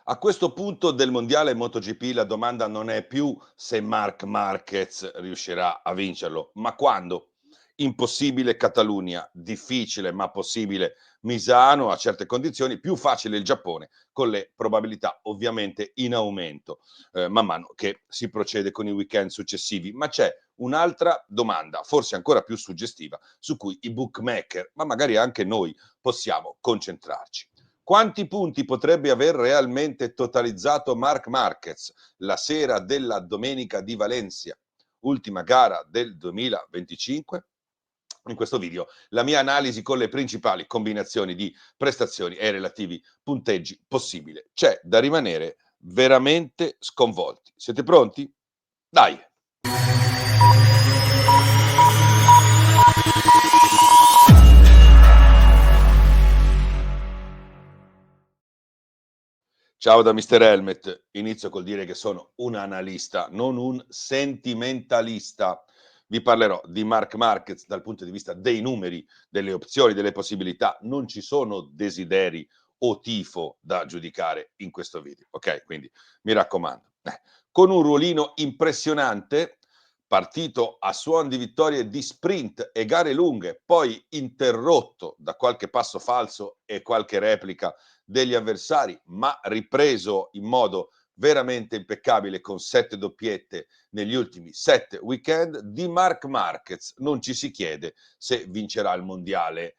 A questo punto del mondiale MotoGP la domanda non è più se Marc Marquez riuscirà a vincerlo, ma quando. Impossibile Catalunya, difficile ma possibile Misano a certe condizioni, più facile il Giappone, con le probabilità ovviamente in aumento man mano che si procede con i weekend successivi. Ma c'è un'altra domanda, forse ancora più suggestiva, su cui i bookmaker, ma magari anche noi, possiamo concentrarci. Quanti punti potrebbe aver realmente totalizzato Marc Marquez la sera della domenica di Valencia, ultima gara del 2025? In questo video la mia analisi con le principali combinazioni di prestazioni e relativi punteggi possibile. C'è da rimanere veramente sconvolti. Siete pronti? Dai! Ciao da Mr. Helmet. Inizio col dire che sono un analista, non un sentimentalista. Vi parlerò di Marc Marquez dal punto di vista dei numeri, delle opzioni, delle possibilità. Non ci sono desideri o tifo da giudicare in questo video, ok? Quindi mi raccomando. Con un ruolino impressionante, partito a suon di vittorie di sprint e gare lunghe, poi interrotto da qualche passo falso e qualche replica degli avversari, ma ripreso in modo veramente impeccabile con 7 doppiette negli ultimi 7 weekend, di Marc Marquez non ci si chiede se vincerà il mondiale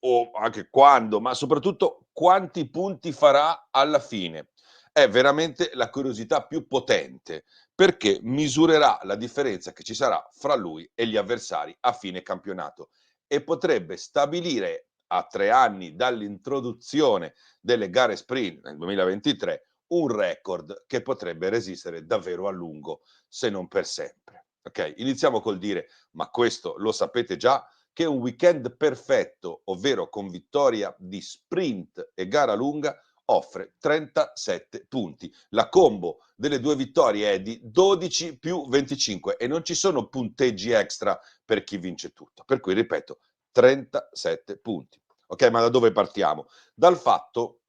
o anche quando, ma soprattutto quanti punti farà alla fine. È veramente la curiosità più potente, perché misurerà la differenza che ci sarà fra lui e gli avversari a fine campionato e potrebbe stabilire a 3 anni dall'introduzione delle gare sprint nel 2023 un record che potrebbe resistere davvero a lungo, se non per sempre. Ok, iniziamo col dire, ma questo lo sapete già, che un weekend perfetto, ovvero con vittoria di sprint e gara lunga, offre 37 punti. La combo delle due vittorie è di 12 più 25 e non ci sono punteggi extra per chi vince tutto. Per cui, ripeto, 37 punti. Ok, ma da dove partiamo? Dal fatto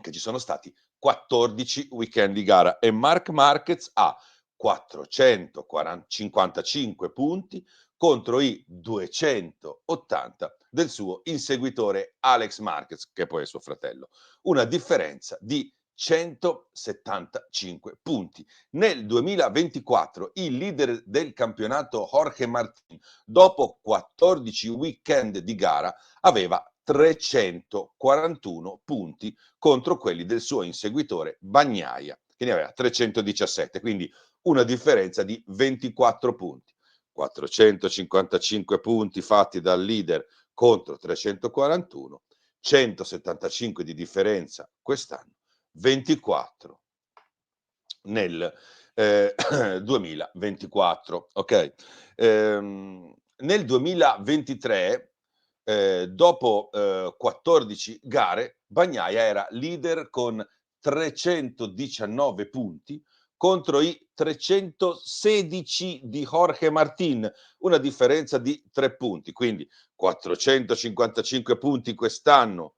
che ci sono stati 14 weekend di gara e Marc Marquez ha 455 punti contro i 280 del suo inseguitore Alex Marquez, che poi è suo fratello. Una differenza di 175 punti. Nel 2024 il leader del campionato Jorge Martin, dopo 14 weekend di gara, aveva 341 punti contro quelli del suo inseguitore Bagnaia, che ne aveva 317, quindi una differenza di 24 punti. 455 punti fatti dal leader contro 341, 175 di differenza quest'anno, 24 nel 2024. Ok? Nel 2023, dopo 14 gare, Bagnaia era leader con 319 punti contro i 316 di Jorge Martin, una differenza di 3 punti. Quindi 455 punti quest'anno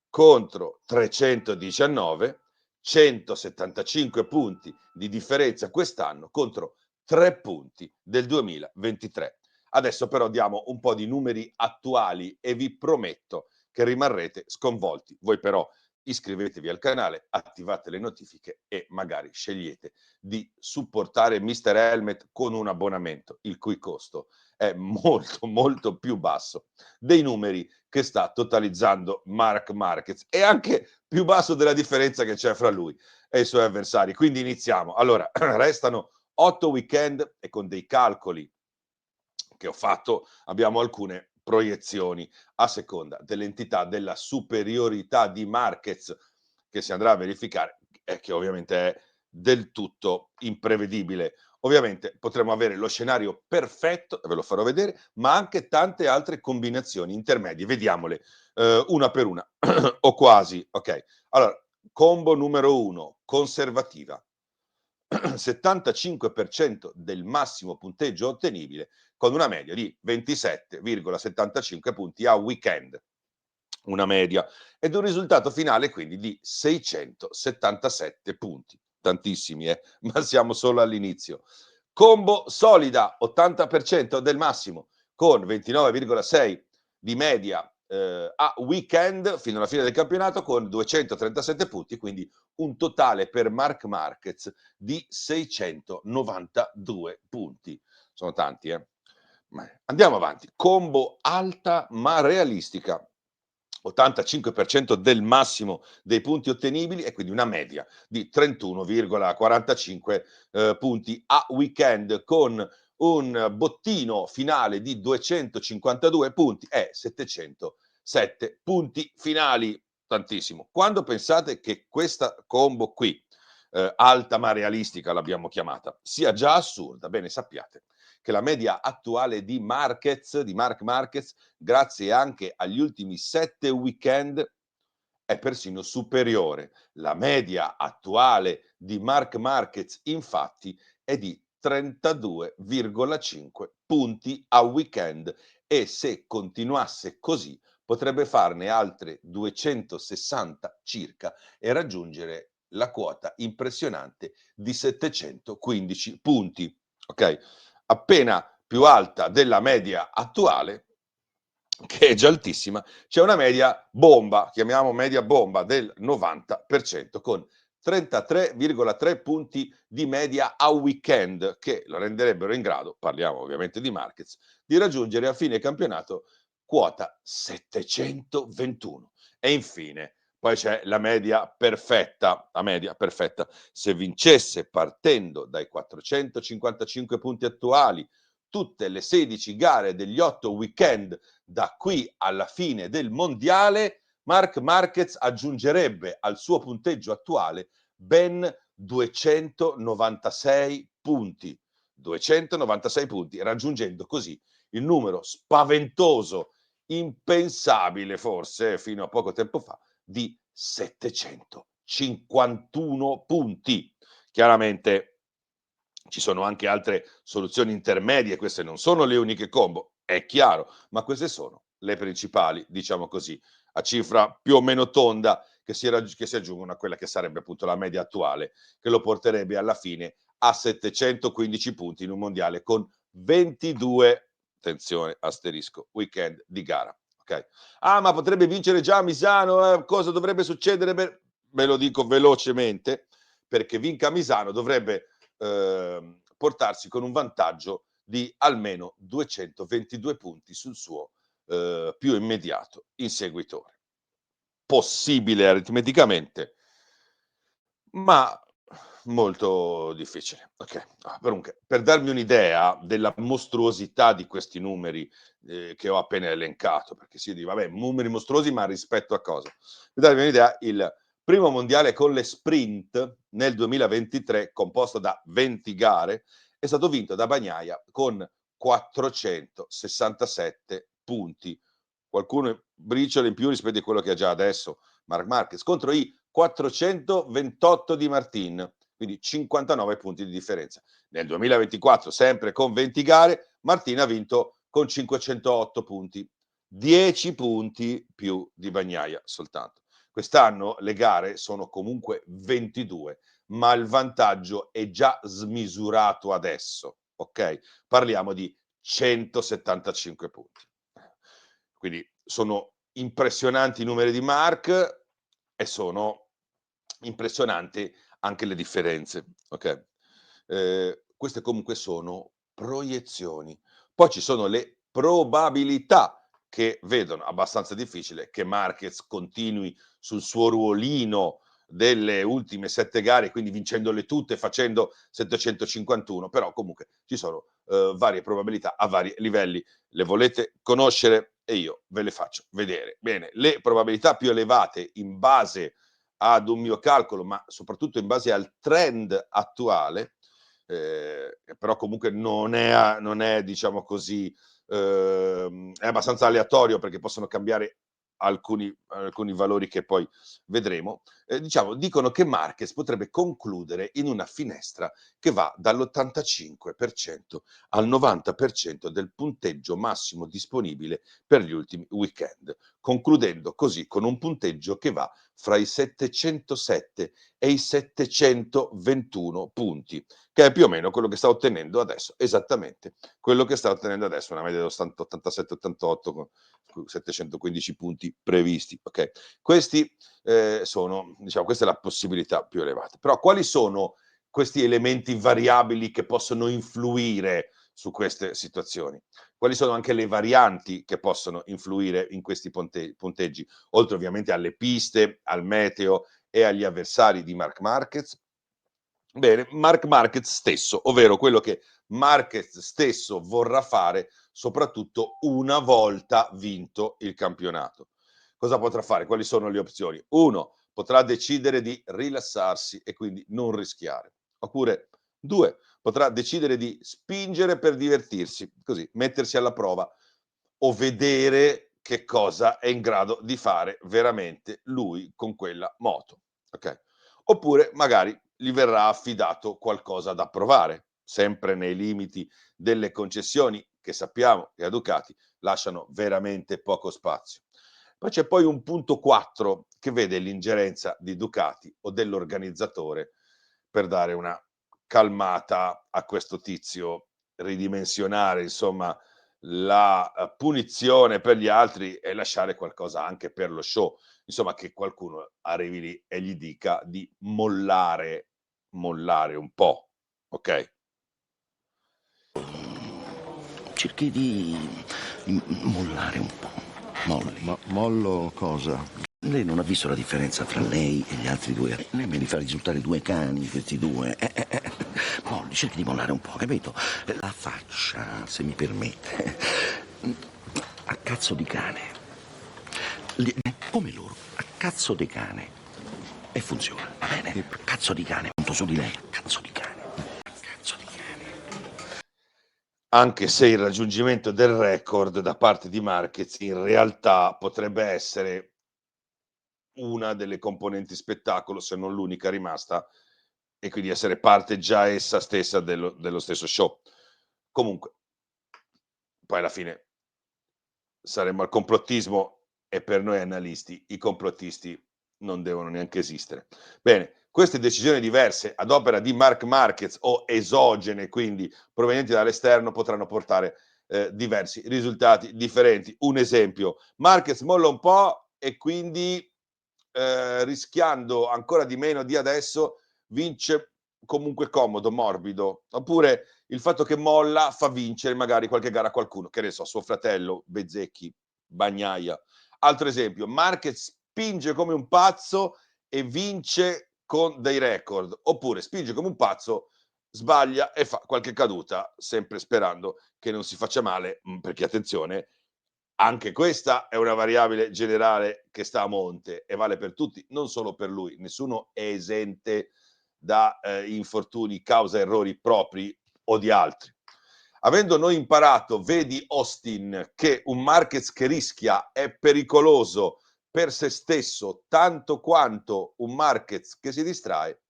contro 319, 175 punti di differenza quest'anno contro 3 punti del 2023. Adesso però diamo un po' di numeri attuali e vi prometto che rimarrete sconvolti. Voi però iscrivetevi al canale, attivate le notifiche e magari scegliete di supportare Mr. Helmet con un abbonamento, il cui costo è molto molto più basso dei numeri che sta totalizzando Marc Marquez e anche più basso della differenza che c'è fra lui e i suoi avversari. Quindi iniziamo. Allora, restano 8 weekend e con dei calcoli che ho fatto abbiamo alcune proiezioni a seconda dell'entità della superiorità di Marquez che si andrà a verificare e che ovviamente è del tutto imprevedibile. Ovviamente potremmo avere lo scenario perfetto, e ve lo farò vedere, ma anche tante altre combinazioni intermedie. Vediamole una per una, o quasi. Ok, allora, combo numero 1, conservativa. 75% del massimo punteggio ottenibile con una media di 27,75 punti a weekend. una media, ed un risultato finale quindi di 677 punti. Tantissimi, ma siamo solo all'inizio. Combo solida, 80% del massimo, con 29,6 di media a weekend fino alla fine del campionato, con 237 punti, quindi un totale per Marc Marquez di 692 punti. Sono tanti, Andiamo avanti. Combo alta ma realistica. 85% del massimo dei punti ottenibili e quindi una media di 31,45 punti a weekend, con un bottino finale di 252 punti e 707 punti finali. Tantissimo. Quando pensate che questa combo qui, alta ma realistica l'abbiamo chiamata, sia già assurda, bene, sappiate che la media attuale di Marc Marquez, grazie anche agli ultimi 7 weekend, è persino superiore. La media attuale di Marc Marquez, infatti, è di 32,5 punti a weekend, e se continuasse così potrebbe farne altre 260 circa e raggiungere la quota impressionante di 715 punti. Ok? Appena più alta della media attuale, che è già altissima, c'è una media bomba, chiamiamo media bomba, del 90%, con 33,3 punti di media a weekend, che lo renderebbero in grado, parliamo ovviamente di Marquez, di raggiungere a fine campionato quota 721. E infine poi c'è la media perfetta. Se vincesse partendo dai 455 punti attuali tutte le 16 gare degli 8 weekend da qui alla fine del mondiale, Marc Marquez aggiungerebbe al suo punteggio attuale ben 296 punti. 296 punti, raggiungendo così il numero spaventoso, impensabile forse fino a poco tempo fa, di 751 punti. Chiaramente ci sono anche altre soluzioni intermedie, queste non sono le uniche combo, è chiaro, ma queste sono le principali, diciamo così, a cifra più o meno tonda, che si aggiungono a quella che sarebbe appunto la media attuale, che lo porterebbe alla fine a 715 punti in un mondiale con 22, attenzione, asterisco, weekend di gara. Okay? Ah, ma potrebbe vincere già Misano, cosa dovrebbe succedere? Ve lo dico velocemente, perché vinca Misano dovrebbe portarsi con un vantaggio di almeno 222 punti sul suo più immediato inseguitore. Possibile aritmeticamente, ma molto difficile. Okay. Comunque, per darmi un'idea della mostruosità di questi numeri che ho appena elencato, perché si dice, vabbè, numeri mostruosi, ma rispetto a cosa? Per darvi un'idea, il primo mondiale con le sprint nel 2023, composto da 20 gare, è stato vinto da Bagnaia con 467 punti. Qualcuno briciole in più rispetto a quello che ha già adesso Marc Marquez, contro i 428 di Martin, quindi 59 punti di differenza. Nel 2024, sempre con 20 gare, Martin ha vinto con 508 punti, 10 punti più di Bagnaia soltanto. Quest'anno le gare sono comunque 22, ma il vantaggio è già smisurato adesso, ok? Parliamo di 175 punti. Quindi sono impressionanti i numeri di Marc e sono impressionanti anche le differenze, ok? Queste comunque sono proiezioni. Poi ci sono le probabilità, che vedono abbastanza difficile che Marquez continui sul suo ruolino delle ultime 7 gare, quindi vincendole tutte, facendo 751, però comunque ci sono varie probabilità a vari livelli. Le volete conoscere e io ve le faccio vedere. Bene, le probabilità più elevate in base ad un mio calcolo, ma soprattutto in base al trend attuale, però comunque non è diciamo così, è abbastanza aleatorio, perché possono cambiare alcuni valori che poi vedremo, diciamo, dicono che Marquez potrebbe concludere in una finestra che va dall'85% al 90% del punteggio massimo disponibile per gli ultimi weekend, concludendo così con un punteggio che va fra i 707 e i 721 punti, che è più o meno quello che sta ottenendo adesso, esattamente quello che sta ottenendo adesso, una media dello 87-88 con 715 punti previsti. Okay? Questi sono, diciamo, questa è la possibilità più elevata. Però quali sono questi elementi variabili che possono influire su queste situazioni? Quali sono anche le varianti che possono influire in questi punteggi, oltre ovviamente alle piste, al meteo e agli avversari di Marc Marquez? Bene, Marc Marquez stesso, ovvero quello che Marquez stesso vorrà fare soprattutto una volta vinto il campionato. Cosa potrà fare? Quali sono le opzioni? 1, potrà decidere di rilassarsi e quindi non rischiare. Oppure 2, potrà decidere di spingere per divertirsi, così mettersi alla prova o vedere che cosa è in grado di fare veramente lui con quella moto. Okay? Oppure magari gli verrà affidato qualcosa da provare, sempre nei limiti delle concessioni che sappiamo che a Ducati lasciano veramente poco spazio. Poi c'è poi un punto 4 che vede l'ingerenza di Ducati o dell'organizzatore per dare una calmata a questo tizio, ridimensionare insomma la punizione per gli altri e lasciare qualcosa anche per lo show. Insomma, che qualcuno arrivi lì e gli dica di mollare un po', okay? Cerchi di mollare un po'. Molli. Ma mollo cosa? Lei non ha visto la differenza tra lei e gli altri due? Lei li fa risultare due cani, questi due. Molli, cerchi di mollare un po', capito? La faccia, se mi permette, a cazzo di cane. Come loro, a cazzo di cane. E funziona, va bene? A cazzo di cane, punto su di lei, a cazzo di cane. A cazzo di cane. Anche se il raggiungimento del record da parte di Marquez in realtà potrebbe essere una delle componenti spettacolo, se non l'unica rimasta, e quindi essere parte già essa stessa dello stesso show. Comunque, poi alla fine saremmo al complottismo e per noi analisti i complottisti non devono neanche esistere. Bene, queste decisioni diverse ad opera di Marc Marquez o esogene, quindi provenienti dall'esterno, potranno portare diversi risultati differenti. Un esempio, Marquez molla un po' e quindi rischiando ancora di meno di adesso vince comunque comodo, morbido. Oppure il fatto che molla fa vincere magari qualche gara a qualcuno, che ne so, suo fratello, Bezzecchi, Bagnaia. Altro esempio, Marquez spinge come un pazzo e vince con dei record, oppure spinge come un pazzo, sbaglia e fa qualche caduta, sempre sperando che non si faccia male, perché attenzione, anche questa è una variabile generale che sta a monte e vale per tutti, non solo per lui. Nessuno è esente da infortuni causa errori propri o di altri. Avendo noi imparato, vedi Austin, che un Marquez che rischia è pericoloso per se stesso tanto quanto un Marquez che si distrae,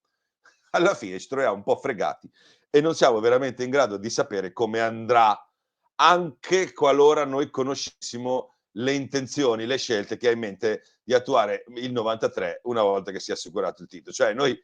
alla fine ci troviamo un po' fregati e non siamo veramente in grado di sapere come andrà, anche qualora noi conoscessimo le intenzioni, le scelte che ha in mente di attuare il 93 una volta che si è assicurato il titolo. Cioè noi,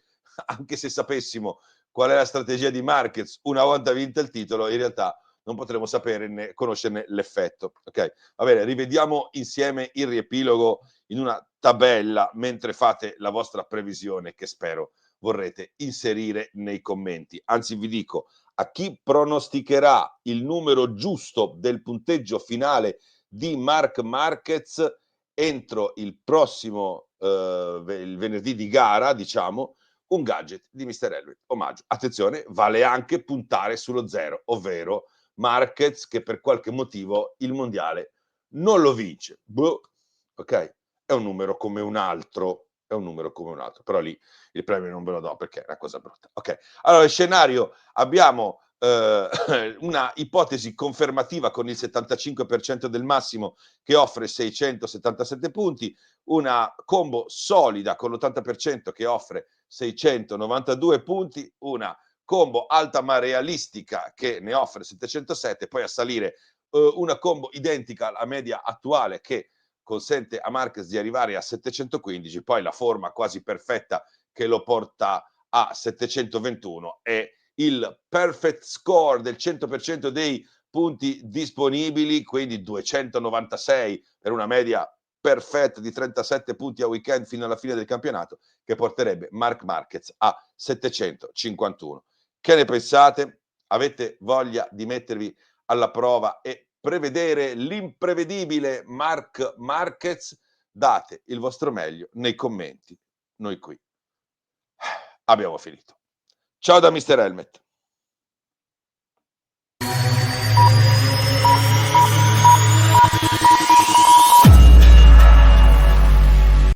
anche se sapessimo qual è la strategia di Marquez una volta vinto il titolo, in realtà non potremo sapere né conoscerne l'effetto. Ok, va bene, rivediamo insieme il riepilogo in una tabella mentre fate la vostra previsione, che spero vorrete inserire nei commenti. Anzi, vi dico, a chi pronosticherà il numero giusto del punteggio finale di Marc Marquez entro il prossimo il venerdì di gara, diciamo, un gadget di Mr. Elliott. Omaggio. Attenzione, vale anche puntare sullo zero, ovvero Marquez che per qualche motivo il mondiale non lo vince. Boh, ok? È un numero come un altro, è un numero come un altro, però lì il premio non ve lo do perché è una cosa brutta. Ok, allora il scenario, abbiamo una ipotesi confermativa con il 75% del massimo che offre 677 punti, una combo solida con l'80% che offre 692 punti, una combo alta ma realistica che ne offre 707, poi a salire una combo identica alla media attuale che consente a Marquez di arrivare a 715, poi la forma quasi perfetta che lo porta a 721 e il perfect score del 100% dei punti disponibili, quindi 296 per una media perfetta di 37 punti a weekend fino alla fine del campionato, che porterebbe Marc Marquez a 751. Che ne pensate? Avete voglia di mettervi alla prova e prevedere l'imprevedibile Marc Marquez? Date il vostro meglio nei commenti. Noi qui abbiamo finito. Ciao da Mr. Helmet.